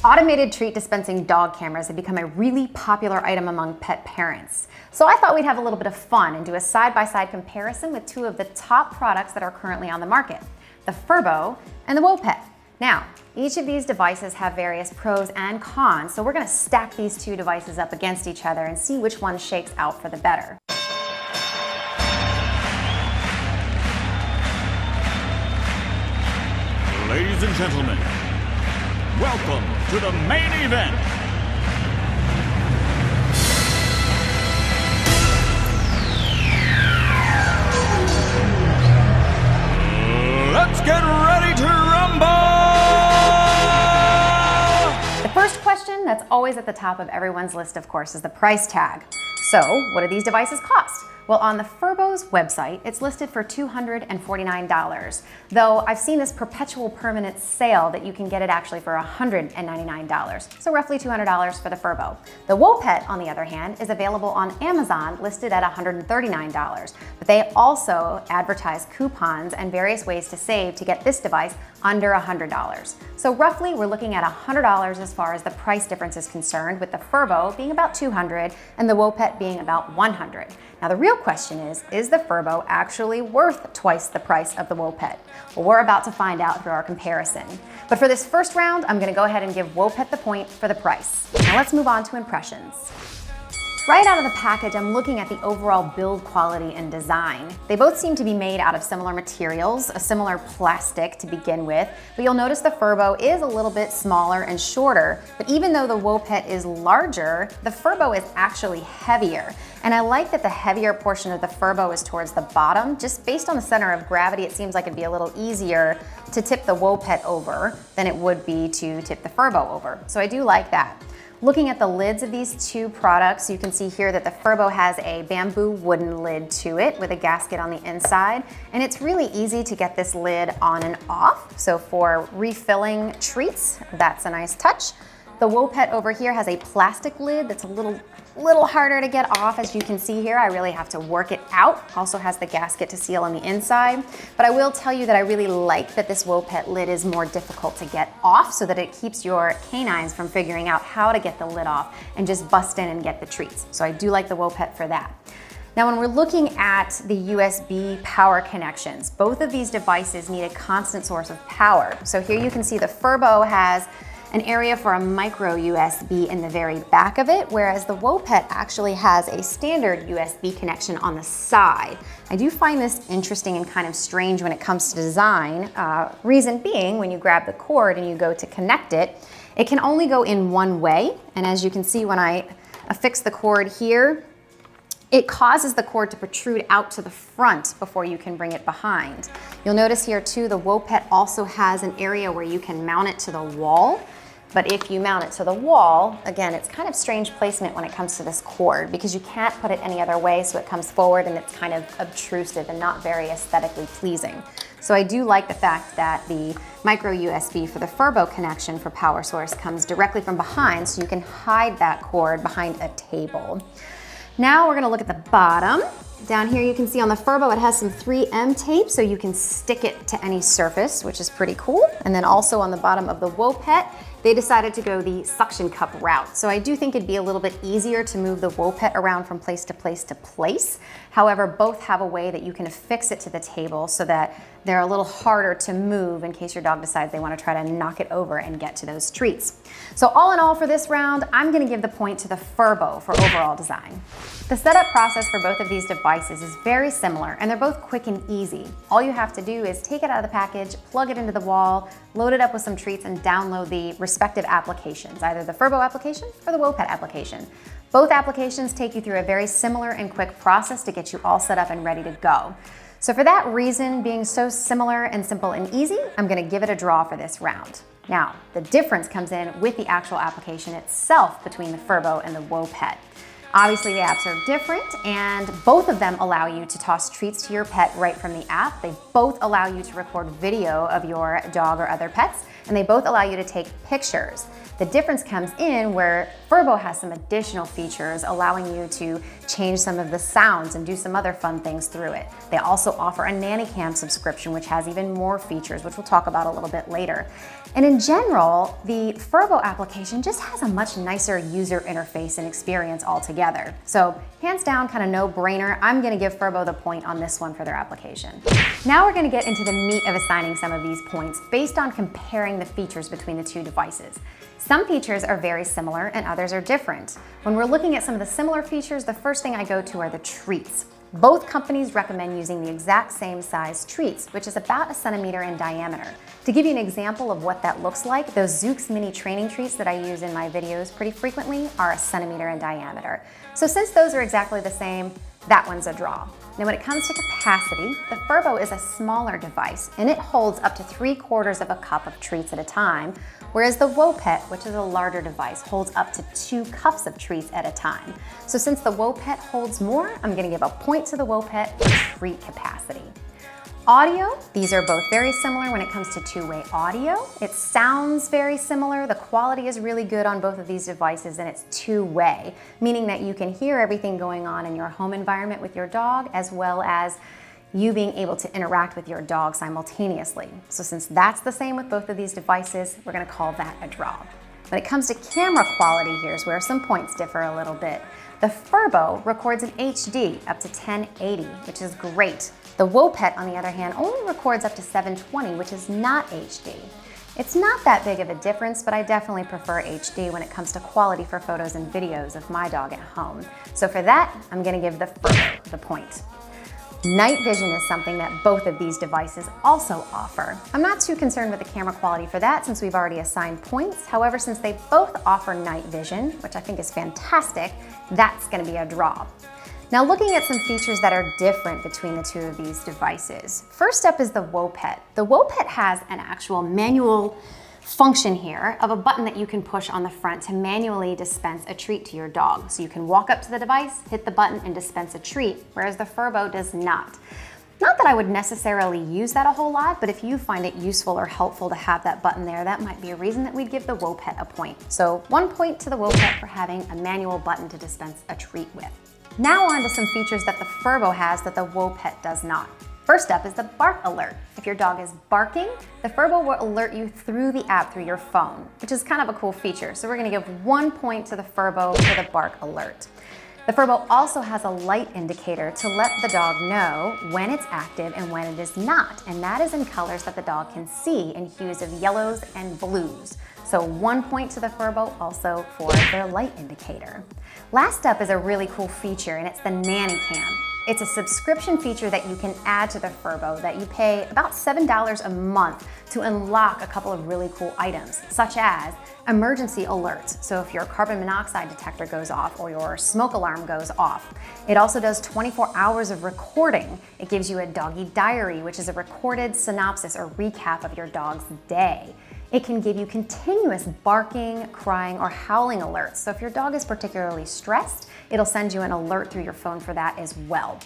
Automated treat dispensing dog cameras have become a really popular item among pet parents. So I thought we'd have a little bit of fun and do a side-by-side comparison with two of the top products that are currently on the market, the FURBO and the WOPET. Now, each of these devices have various pros and cons, so we're going to stack these two devices up against each other and see which one shakes out for the better. Ladies and gentlemen, welcome to the main event. Let's get ready to rumble! The first question that's always at the top of everyone's list, of course, is the price tag. So, what do these devices cost? Well, on the FURBO's website, it's listed for $249, though I've seen this perpetual permanent sale that you can get it actually for $199, so roughly $200 for the FURBO. The WOPET, on the other hand, is available on Amazon, listed at $139, but they also advertise coupons and various ways to save to get this device under $100. So roughly, we're looking at $100 as far as the price difference is concerned, with the FURBO being about $200 and the WOPET being about $100. Now, the real question is the FURBO actually worth twice the price of the WOPET? Well, we're about to find out through our comparison. But for this first round, I'm gonna go ahead and give WOPET the point for the price. Now let's move on to impressions. Right out of the package, I'm looking at the overall build quality and design. They both seem to be made out of similar materials, a similar plastic to begin with, but you'll notice the FURBO is a little bit smaller and shorter, but even though the WOPET is larger, the FURBO is actually heavier. And I like that the heavier portion of the FURBO is towards the bottom. Just based on the center of gravity, it seems like it'd be a little easier to tip the WOPET over than it would be to tip the FURBO over. So I do like that. Looking at the lids of these two products, you can see here that the FURBO has a bamboo wooden lid to it with a gasket on the inside, and it's really easy to get this lid on and off. So for refilling treats, that's a nice touch. The WOPET over here has a plastic lid that's a little harder to get off. As you can see here, I really have to work it out. Also has the gasket to seal on the inside. But I will tell you that I really like that this WOPET lid is more difficult to get off, so that it keeps your canines from figuring out how to get the lid off and just bust in and get the treats. So I do like the WOPET for that. Now, when we're looking at the USB power connections, both of these devices need a constant source of power. So here you can see the FURBO has an area for a micro USB in the very back of it, whereas the WOPET actually has a standard USB connection on the side. I do find this interesting and kind of strange when it comes to design. Reason being, when you grab the cord and you go to connect it, it can only go in one way. And as you can see, when I affix the cord here, it causes the cord to protrude out to the front before you can bring it behind. You'll notice here too, the WOPET also has an area where you can mount it to the wall. But if you mount it to the wall, again, it's kind of strange placement when it comes to this cord, because you can't put it any other way, so it comes forward and it's kind of obtrusive and not very aesthetically pleasing. So I do like the fact that the micro USB for the FURBO connection for power source comes directly from behind, so you can hide that cord behind a table. Now we're gonna look at the bottom. Down here you can see on the FURBO it has some 3M tape, so you can stick it to any surface, which is pretty cool. And then also on the bottom of the WOPET, they decided to go the suction cup route. So I do think it'd be a little bit easier to move the WOPET around from place to place to place. However, both have a way that you can affix it to the table so that they're a little harder to move in case your dog decides they want to try to knock it over and get to those treats. So all in all for this round, I'm going to give the point to the FURBO for overall design. The setup process for both of these devices is very similar, and they're both quick and easy. All you have to do is take it out of the package, plug it into the wall, load it up with some treats, and download the respective applications, either the FURBO application or the WOPET application. Both applications take you through a very similar and quick process to get you all set up and ready to go. So for that reason, being so similar and simple and easy, I'm gonna give it a draw for this round. Now, the difference comes in with the actual application itself between the FURBO and the WOPET. Obviously, the apps are different, and both of them allow you to toss treats to your pet right from the app. They both allow you to record video of your dog or other pets, and they both allow you to take pictures. The difference comes in where FURBO has some additional features allowing you to change some of the sounds and do some other fun things through it. They also offer a nanny cam subscription, which has even more features, which we'll talk about a little bit later. And in general, the FURBO application just has a much nicer user interface and experience altogether. So hands down, kind of no-brainer. I'm gonna give FURBO the point on this one for their application. Now we're gonna get into the meat of assigning some of these points based on comparing the features between the two devices. Some features are very similar and others are different. When we're looking at some of the similar features, the first thing I go to are the treats. Both companies recommend using the exact same size treats, which is about 1 centimeter in diameter. To give you an example of what that looks like, those Zoox mini training treats that I use in my videos pretty frequently are 1 centimeter in diameter. So since those are exactly the same, that one's a draw. Now when it comes to capacity, the FURBO is a smaller device and it holds up to 3/4 of a cup of treats at a time, whereas the WOPET, which is a larger device, holds up to 2 cups of treats at a time. So since the WOPET holds more, I'm gonna give a point to the WOPET for treat capacity. Audio, these are both very similar when it comes to two-way audio. It sounds very similar. The quality is really good on both of these devices and it's two-way, meaning that you can hear everything going on in your home environment with your dog as well as you being able to interact with your dog simultaneously. So since that's the same with both of these devices, we're gonna call that a draw. When it comes to camera quality, here's where some points differ a little bit. The FURBO records in HD up to 1080, which is great. The WOPET, on the other hand, only records up to 720, which is not HD. It's not that big of a difference, but I definitely prefer HD when it comes to quality for photos and videos of my dog at home. So for that, I'm gonna give the FURBO the point. Night vision is something that both of these devices also offer. I'm not too concerned with the camera quality for that since we've already assigned points. However, since they both offer night vision, which I think is fantastic, that's gonna be a draw. Now looking at some features that are different between the two of these devices. First up is the WOPET. The WOPET has an actual manual function here of a button that you can push on the front to manually dispense a treat to your dog. So you can walk up to the device, hit the button and dispense a treat, whereas the FURBO does not. Not that I would necessarily use that a whole lot, but if you find it useful or helpful to have that button there, that might be a reason that we'd give the WOPET a point. So 1 point to the WOPET for having a manual button to dispense a treat with. Now on to some features that the FURBO has that the WOPET does not. First up is the bark alert. If your dog is barking, the FURBO will alert you through the app through your phone, which is kind of a cool feature. So we're gonna give 1 point to the FURBO for the bark alert. The FURBO also has a light indicator to let the dog know when it's active and when it is not, and that is in colors that the dog can see in hues of yellows and blues. So 1 point to the FURBO also for their light indicator. Last up is a really cool feature, and it's the nanny cam. It's a subscription feature that you can add to the FURBO that you pay about $7 a month to unlock a couple of really cool items, such as emergency alerts. So if your carbon monoxide detector goes off or your smoke alarm goes off. It also does 24 hours of recording. It gives you a doggy diary, which is a recorded synopsis or recap of your dog's day. It can give you continuous barking, crying, or howling alerts. So if your dog is particularly stressed, it'll send you an alert through your phone for that as well.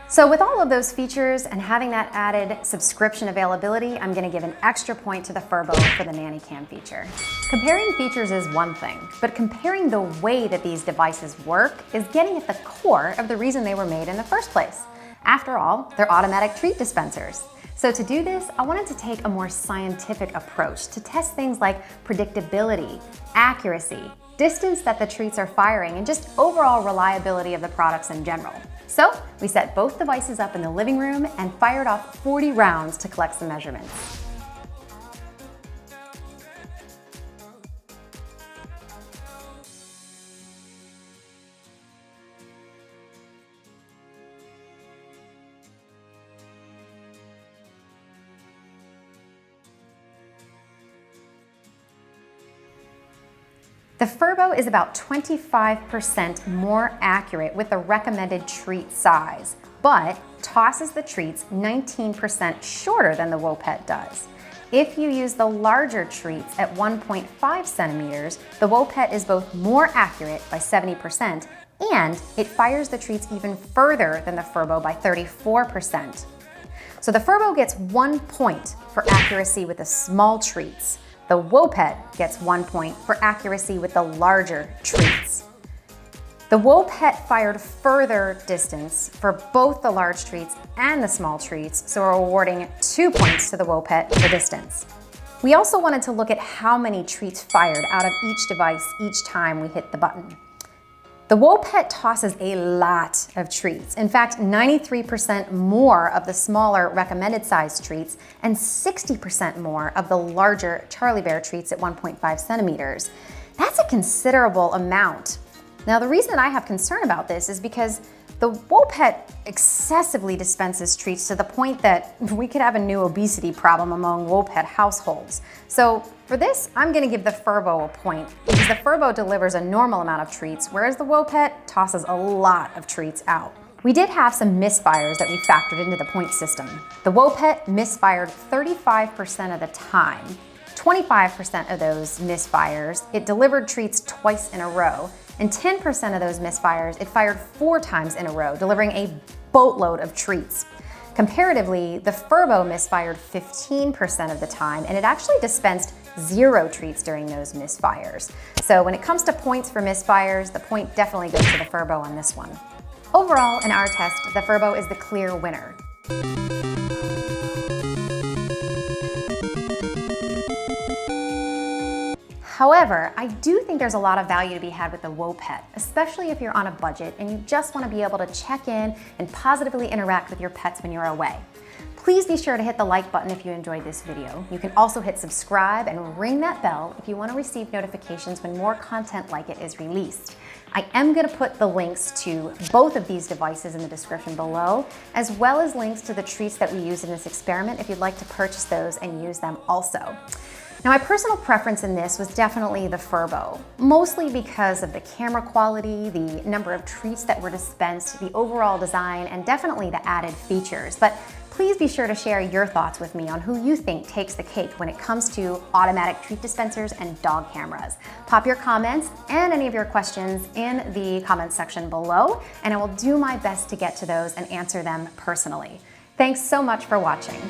So with all of those features and having that added subscription availability, I'm gonna give an extra point to the FURBO for the nanny cam feature. Comparing features is one thing, but comparing the way that these devices work is getting at the core of the reason they were made in the first place. After all, they're automatic treat dispensers. So to do this, I wanted to take a more scientific approach to test things like predictability, accuracy, distance that the treats are firing, and just overall reliability of the products in general. So we set both devices up in the living room and fired off 40 rounds to collect some measurements. The FURBO is about 25% more accurate with the recommended treat size, but tosses the treats 19% shorter than the WOPET does. If you use the larger treats at 1.5 centimeters, the WOPET is both more accurate by 70% and it fires the treats even further than the FURBO by 34%. So the FURBO gets 1 point for accuracy with the small treats. The WOPET gets 1 point for accuracy with the larger treats. The WOPET fired further distance for both the large treats and the small treats, so we're awarding 2 points to the WOPET for distance. We also wanted to look at how many treats fired out of each device each time we hit the button. The WOPET tosses a lot of treats. In fact, 93% more of the smaller recommended size treats and 60% more of the larger Charlie Bear treats at 1.5 centimeters. That's a considerable amount. Now, the reason that I have concern about this is because the WOPET excessively dispenses treats to the point that we could have a new obesity problem among WOPET households. So for this, I'm gonna give the FURBO a point because the FURBO delivers a normal amount of treats, whereas the WOPET tosses a lot of treats out. We did have some misfires that we factored into the point system. The WOPET misfired 35% of the time. 25% of those misfires, it delivered treats twice in a row, and 10% of those misfires, it fired 4 times in a row, delivering a boatload of treats. Comparatively, the FURBO misfired 15% of the time, and it actually dispensed 0 treats during those misfires. So when it comes to points for misfires, the point definitely goes to the FURBO on this one. Overall, in our test, the FURBO is the clear winner. However, I do think there's a lot of value to be had with the WOPET, especially if you're on a budget and you just want to be able to check in and positively interact with your pets when you're away. Please be sure to hit the like button if you enjoyed this video. You can also hit subscribe and ring that bell if you want to receive notifications when more content like it is released. I am going to put the links to both of these devices in the description below, as well as links to the treats that we used in this experiment if you'd like to purchase those and use them also. Now, my personal preference in this was definitely the FURBO, mostly because of the camera quality, the number of treats that were dispensed, the overall design, and definitely the added features. But please be sure to share your thoughts with me on who you think takes the cake when it comes to automatic treat dispensers and dog cameras. Pop your comments and any of your questions in the comments section below, and I will do my best to get to those and answer them personally. Thanks so much for watching.